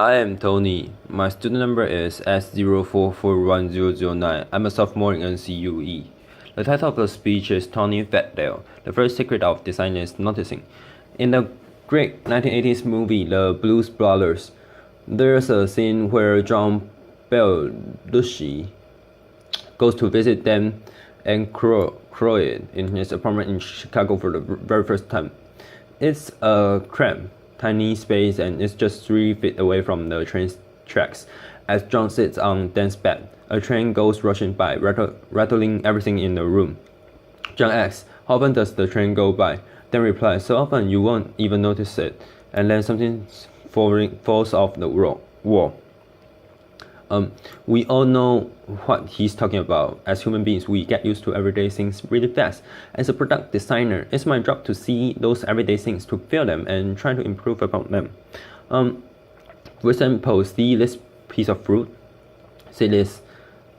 I am Tony. My student number is S04410009. I'm a sophomore in NCUE. The title of the speech is Tony Fadell. The first secret of design is noticing. In the great 1980s movie The Blues Brothers, there's a scene where John Belushi goes to visit Dan and Croyd in his apartment in Chicago for the very first time. It's a cramped, tiny space and it's just 3 feet away from the train tracks. As John sits on Dan's bed, a train goes rushing by, rattling everything in the room. John asks, "How often does the train go by?" Dan replies, "So often you won't even notice it." And then something falls off the wall. We all know what he's talking about. As human beings, we get used to everyday things really fast. As a product designer, it's my job to see those everyday things, to feel them, and try to improve upon them. For example, see this piece of fruit? See this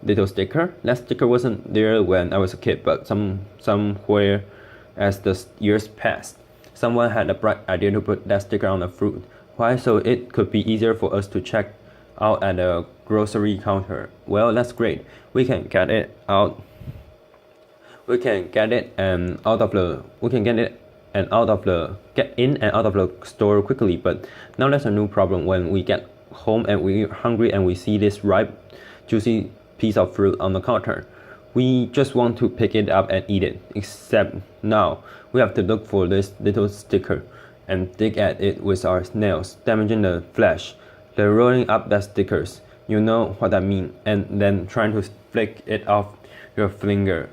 little sticker? That sticker wasn't there when I was a kid, but somewhere as the years passed, someone had a bright idea to put that sticker on the fruit. Why? So it could be easier for us to check out at a grocery counter. Well, that's great. We can get it out. We can get in and out of the store quickly. But now there's a new problem. When we get home and we're hungry and we see this ripe, juicy piece of fruit on the counter, we just want to pick it up and eat it. Except now we have to look for this little sticker and dig at it with our nails, damaging the flesh. They're rolling up the stickers, you know what I mean, and then trying to flick it off your finger.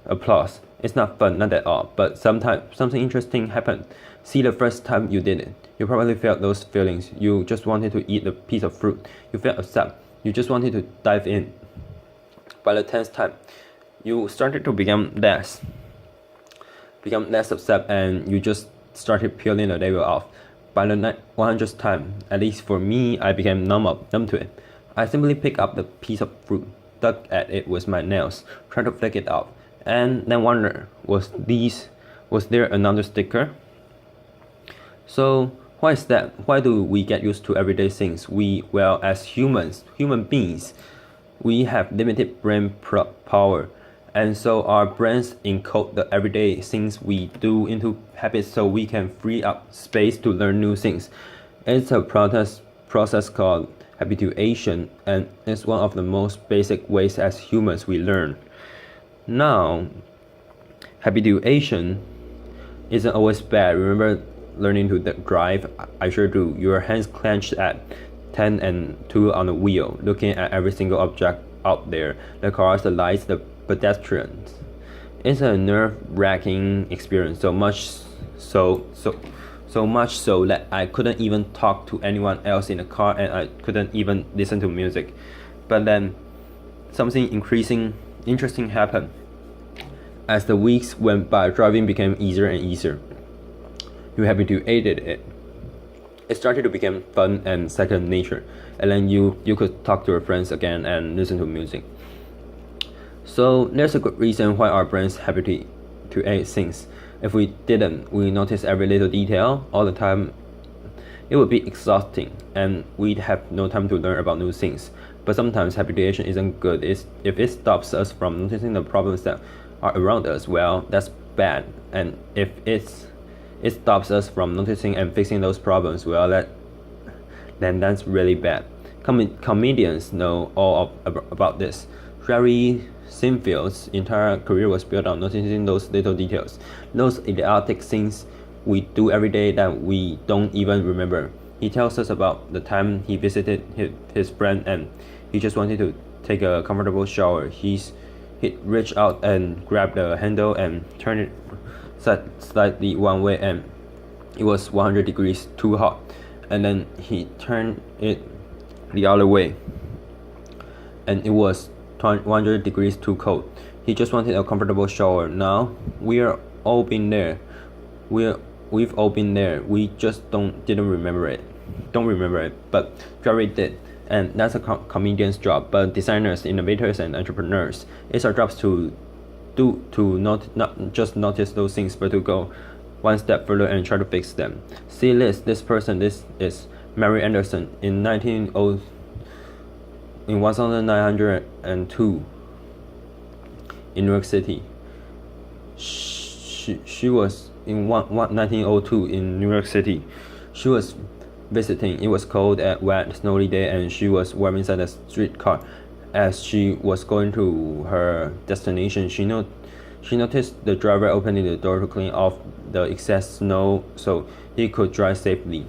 Applause. It's not fun, not at all, but sometimes something interesting happened. See, the first time you did it, you probably felt those feelings. You just wanted to eat the piece of fruit. You felt upset. You just wanted to dive in. By the 10th time, you started to become less upset, and you just started peeling the label off. By the 100th time, at least for me, I became numb to it. I simply picked up the piece of fruit, dug at it with my nails, tried to flick it off, and then wonder, was there another sticker? So why is that? Why do we get used to everyday things? As human beings, we have limited brain power. And so our brains encode the everyday things we do into habits so we can free up space to learn new things. It's a process called habituation, and it's one of the most basic ways as humans we learn. Now, habituation isn't always bad. Remember learning to drive? I sure do. Your hands clenched at 10 and 2 on the wheel, looking at every single object out there, the cars, the lights, the pedestrians. It's a nerve-wracking experience, so much so that I couldn't even talk to anyone else in the car, and I couldn't even listen to music. But then something interesting happened. As the weeks went by, driving became easier and easier. You habituated it. It started to become fun and second nature, and then you could talk to your friends again and listen to music. So there's a good reason why our brains habituate to things. If we didn't, we notice every little detail all the time, it would be exhausting and we'd have no time to learn about new things. But sometimes habituation isn't good. If it stops us from noticing the problems that are around us, well, that's bad. And if it stops us from noticing and fixing those problems, well, then that's really bad. Comedians know all about this. Jerry Seinfeld's entire career was built on noticing those little details, those idiotic things we do every day that we don't even remember. He tells us about the time he visited his friend and he just wanted to take a comfortable shower. He'd reach out and grab the handle and turn it slightly one way, and it was 100 degrees too hot. And then he turned it the other way, and it was 100 degrees too cold. He just wanted a comfortable shower. Now we've all been there. We've all been there. We just don't remember it. But Jerry did, and that's a comedian's job. But designers, innovators, and entrepreneurs, it's our jobs to not just notice those things, but to go one step further and try to fix them. See this person, this is Mary Anderson in 1902 in New York City. She was in 1902 in New York City. She was visiting. It was cold and wet, snowy day, and she was warm inside a streetcar. As she was going to her destination, she noticed the driver opening the door to clean off the excess snow so he could drive safely.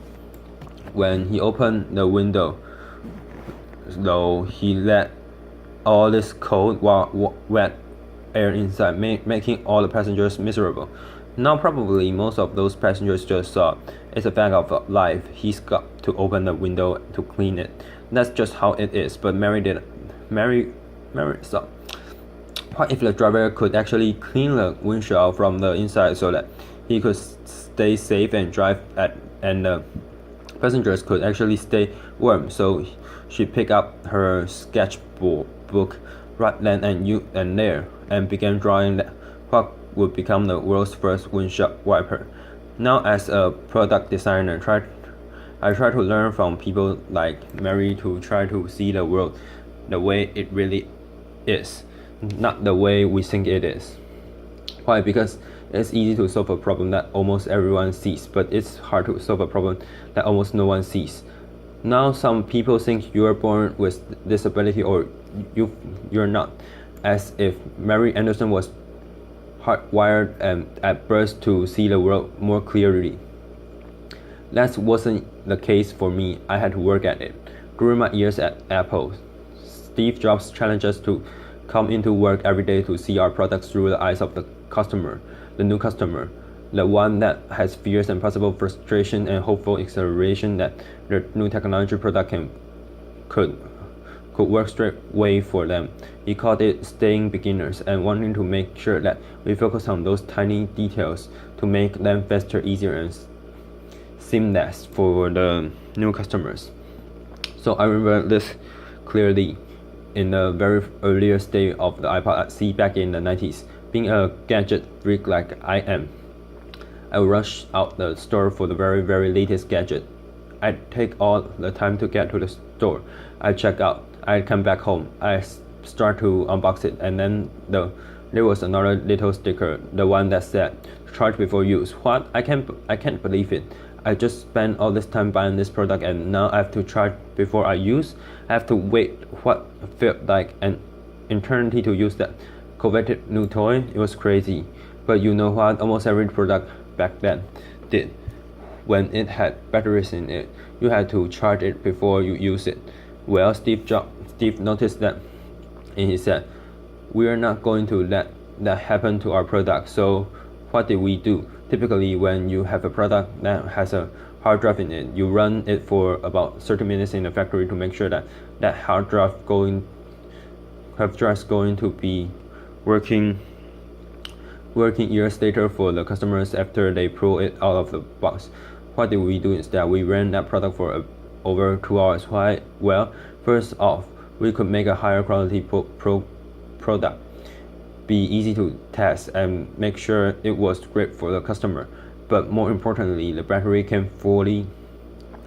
When he opened the window, though, he let all this cold, wet air inside, making all the passengers miserable. Now probably most of those passengers just thought, it's a fact of life, he's got to open the window to clean it. That's just how it is, but Mary thought, what if the driver could actually clean the windshield from the inside so that he could stay safe and drive and the passengers could actually stay warm? So she picked up her sketchbook right then and there and began drawing what would become the world's first windshield wiper. Now, as a product designer, I try to learn from people like Mary to try to see the world the way it really is, not the way we think it is. Why? Because it's easy to solve a problem that almost everyone sees, but it's hard to solve a problem that almost no one sees. Now some people think you're born with disability or you're not, as if Mary Anderson was hardwired at birth to see the world more clearly. That wasn't the case for me. I had to work at it. During my years at Apple, Steve Jobs challenged us to come into work every day to see our products through the eyes of the customer, the new customer, the one that has fears and possible frustration and hopeful acceleration that the new technology product could work straight way for them. He called it staying beginners and wanting to make sure that we focus on those tiny details to make them faster, easier, and seamless for the new customers. So I remember this clearly in the very earlier stage of the iPod C back in the 90s. Being a gadget freak like I am, I would rush out the store for the very, very latest gadget. I'd take all the time to get to the store. I'd check out. I'd come back home. I start to unbox it, and then there was another little sticker, the one that said "Charge before use." What? I can't believe it. I just spent all this time buying this product, and now I have to charge before I use. I have to wait what felt like an eternity to use that coveted new toy. It was crazy. But you know what? Almost every product back then did. When it had batteries in it, you had to charge it before you use it. Well, Steve noticed that, and he said, "We are not going to let that happen to our product." So what did we do? Typically, when you have a product that has a hard drive in it, you run it for about 30 minutes in the factory to make sure that that hard drive is going to be working years later for the customers after they pull it out of the box. What did we do instead? We ran that product for over 2 hours. Why? Well, first off, we could make a higher quality product, be easy to test, and make sure it was great for the customer. But more importantly, the battery came fully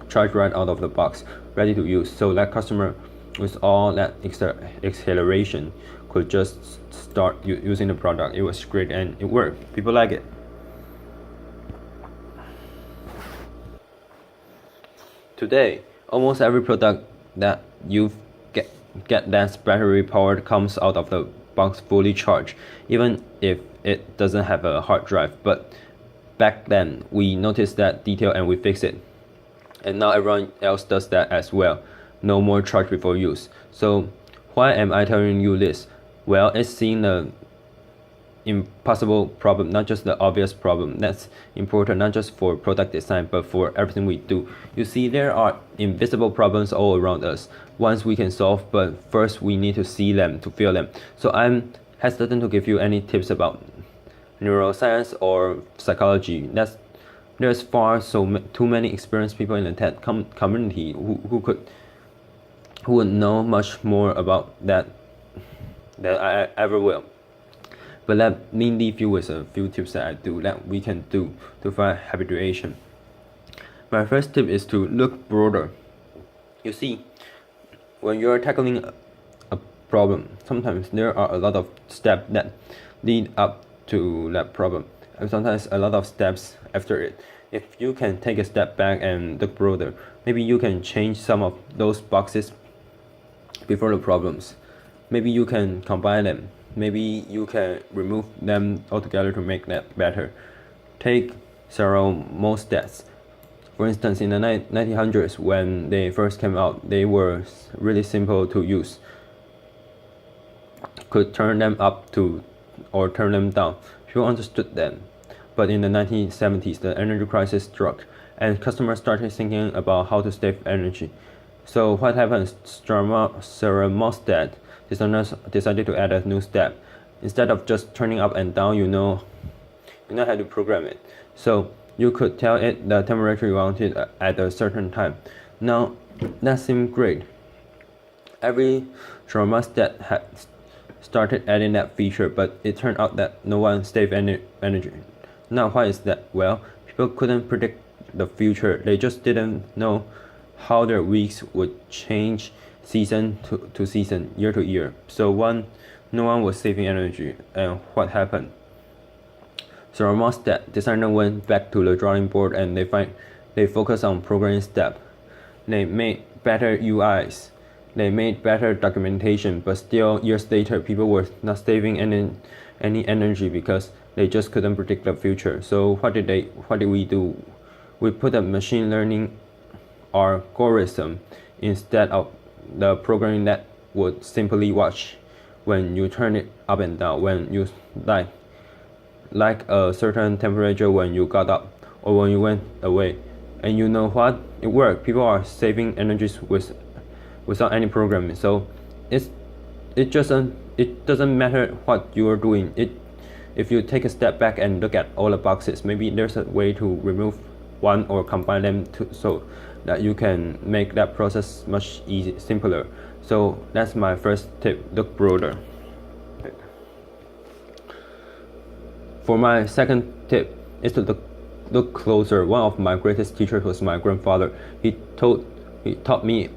charged right out of the box, ready to use, so that customer with all that acceleration could just start using the product. It was great and it worked. People like it. Today, almost every product that you get that's battery powered comes out of the box fully charged, even if it doesn't have a hard drive. But back then, we noticed that detail and we fixed it. And now everyone else does that as well. No more charge before use. So why am I telling you this? Well, it's seeing the impossible problem, not just the obvious problem. That's important not just for product design, but for everything we do. You see, there are invisible problems all around us, ones we can solve, but first we need to see them, to feel them. So I'm hesitant to give you any tips about neuroscience or psychology. There's too many experienced people in the tech community who would know much more about that than I ever will. But let me leave you with a few tips that I do that we can do to find habituation. My first tip is to look broader. You see, when you're tackling a problem, sometimes there are a lot of steps that lead up to that problem, and sometimes a lot of steps after it. If you can take a step back and look broader, maybe you can change some of those boxes before the problems. Maybe you can combine them. Maybe you can remove them altogether to make that better. Take several thermostats. For instance, in the 1900s, when they first came out, they were really simple to use. Could turn them up to or turn them down. People understood them. But in the 1970s, the energy crisis struck, and customers started thinking about how to save energy. So what happened? Thermostat designers decided to add a new step. Instead of just turning up and down, you know how to program it. So you could tell it the temperature you wanted at a certain time. Now, that seemed great. Every thermostat had started adding that feature, but it turned out that no one saved any energy. Now, why is that? Well, people couldn't predict the future. They just didn't know how their weeks would change season to season, year to year. So no one was saving energy. And what happened? So thermostat designer went back to the drawing board, and they focused on programming step. They made better UIs. They made better documentation, but still years later people were not saving any energy because they just couldn't predict the future. So what did we do? We put a machine learning algorithm instead of the programming that would simply watch when you turn it up and down, when you like a certain temperature when you got up or when you went away. And you know what? It worked. People are saving energies without any programming. So it doesn't matter what you are doing. If you take a step back and look at all the boxes, maybe there's a way to remove one or combine them so that you can make that process much simpler. So that's my first tip, look broader. For my second tip is to look closer. One of my greatest teachers was my grandfather. He taught me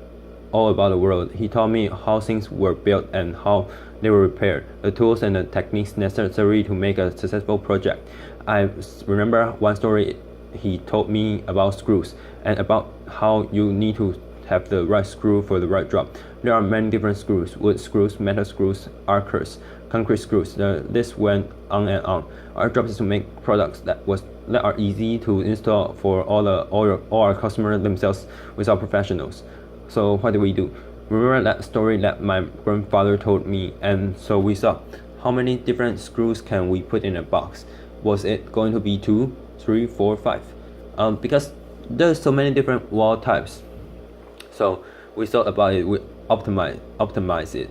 all about the world. He taught me how things were built and how they were repaired, the tools and the techniques necessary to make a successful project. I remember one story he told me about screws and about how you need to have the right screw for the right job. There are many different screws: wood screws, metal screws, arcers, concrete screws. The list went on and on. Our job is to make products that are easy to install for all our customers themselves without professionals. So what did we do? Remember that story that my grandfather told me, and so we saw how many different screws can we put in a box. Was it going to be 2, 3, 4, 5? Because there's so many different wall types. So we thought about it, we optimize it,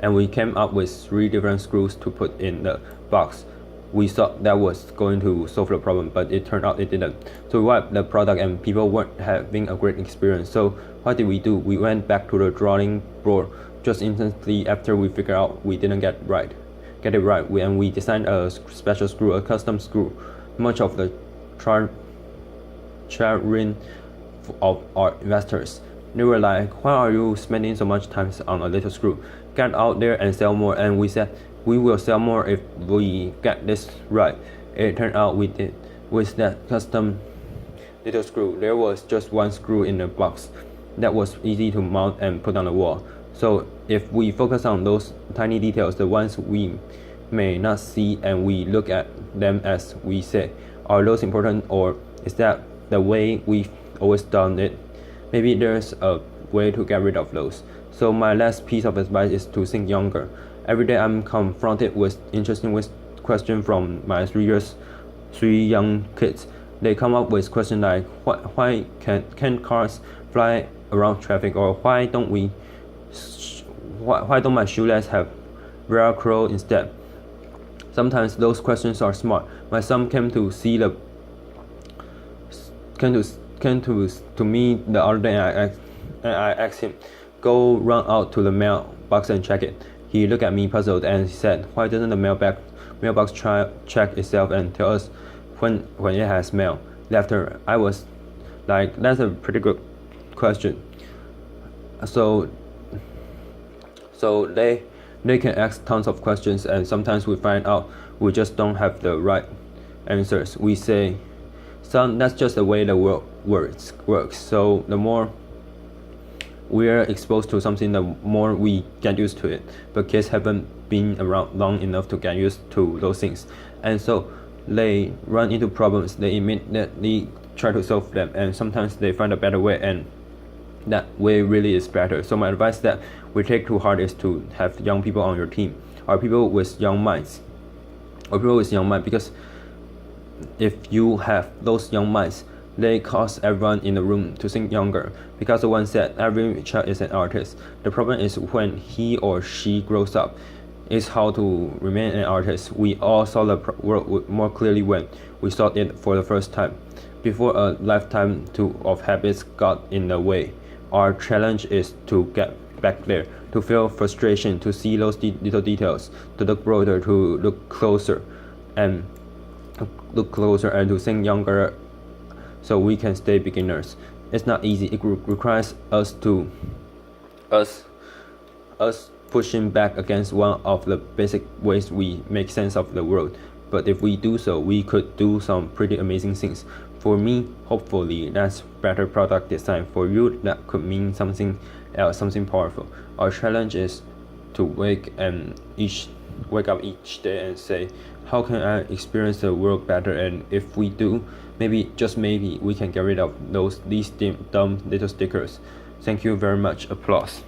and we came up with 3 different screws to put in the box. We thought that was going to solve the problem, but it turned out it didn't. So we wiped the product and people weren't having a great experience. So what did we do? We went back to the drawing board just instantly after we figured out we didn't get it right. And we designed a special screw, a custom screw. Much of the chagrin of our investors. They were like, why are you spending so much time on a little screw? Get out there and sell more. And we said, we will sell more if we get this right. It turned out we did. With that custom little screw, there was just one screw in the box that was easy to mount and put on the wall. So if we focus on those tiny details, the ones we may not see, and we look at them as we say, are those important, or is that the way we've always done it? Maybe there's a way to get rid of those. So my last piece of advice is to think younger. Every day I'm confronted with interesting questions from my 3 young kids. They come up with questions like, why can cars fly around traffic, or why don't my shoelace have Velcro instead? Sometimes those questions are smart. My son came to me the other day, and I asked him, go run out to the mailbox and check it. He looked at me puzzled and he said, why doesn't the mailbox check itself and tell us when it has mail? Laughter. I was Like, that's a pretty good question. So they can ask tons of questions, and sometimes we find out we just don't have the right answers. We say, son, that's just the way the world works. So the more we're exposed to something, the more we get used to it. But kids haven't been around long enough to get used to those things, and so they run into problems. They immediately try to solve them, and sometimes they find a better way, and that way really is better. So my advice that we take to heart is to have young people on your team, or people with young minds, because if you have those young minds, they cause everyone in the room to think younger. Because the one said every child is an artist. The problem is when he or she grows up, is how to remain an artist. We all saw the world more clearly when we saw it for the first time, before a lifetime of habits got in the way. Our challenge is to get back there, to feel frustration, to see those little details, to look broader, to look closer, and to think younger, so we can stay beginners. It's not easy. It requires us pushing back against one of the basic ways we make sense of the world. But if we do so, we could do some pretty amazing things. For me, hopefully, that's better product design. For you, that could mean something else, something powerful. Our challenge is to wake up each day and say, how can I experience the world better? And if we do, maybe, just maybe, we can get rid of these dumb little stickers. Thank you very much. Applause.